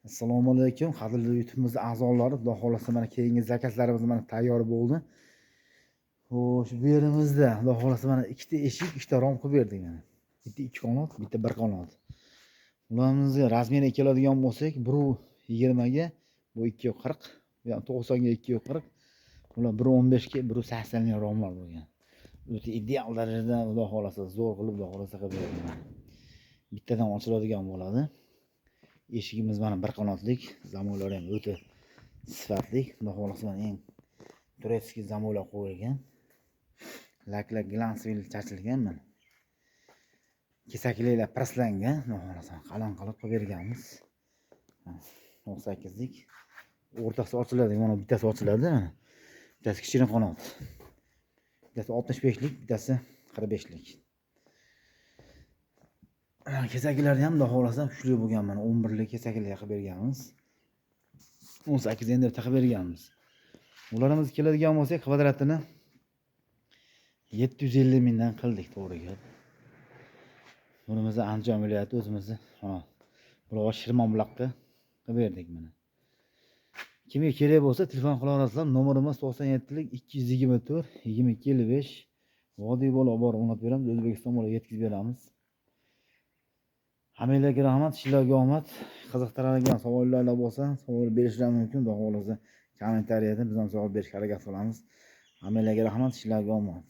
Assalomu alaykum, qadrli YouTube'imiz a'zolari. Xudo xolasa mana keyingi zakazlarimiz mana tayyor bo'ldi. Xo'sh, bu yerimizda Xudo xolasa mana ikkita eshik, ikkita rom qilib berdik mana. Bitta 2 qanot, bitta 1 qanot. Ularimizni razmeriga keladigan bo'lsak, biri 20 ga, bu 240, yani 90 ga 240. Ular 115 ga, 180 ga romlar bo'lgan. O'ta ideal darajada Xudo xolasa zo'r qilib Xudo xolasa qilib berdik. Bittadan ochiladigan bo'ladi. Eshigimiz mana 1 qanotlik, zamoylari ham o'ta sifatli. Xudo xolasa eng turetskiy zamoylar qo'yilgan. Laklar glansvil chachilgan mana. Kesakliklar praslangan, xudo xolasa qalin qilib berganmiz. 18 lik. O'rtasi ochiladi, mana bittasi ochiladi. Bittasi kichkina qanot. Bittasi 65 lik, bittasi 45 lik. Kesaklar ham xudo xolasa kuchli bo'lgan mana 11 lik kesaklar qilib berganmiz. 18 endi taqib berganmiz. Ularimiz keladigan bo'lsa kvadratini 750 mingdan qildik, to'g'ri gap. Bunimizni Andijon viloyati o'zimizni, buloq Shirmonbuloqqa qilib berdik mana. Kimga kerak bo'lsa telefon qila olasizlar. Nomerimiz 97 lik 224 2255. Vodiy bo'la bor o'rnatib beramiz, O'zbekiston bo'la yetkazib beramiz. Hammalarga rahmat, ishlarga omad. Qiziqtiradigan savollar bo'lsa, savol berishlari mumkin. Xudo xolasa kommentariyada biz ham javob berishga harakat qilamiz. Hammalarga rahmat, ishlarga omad.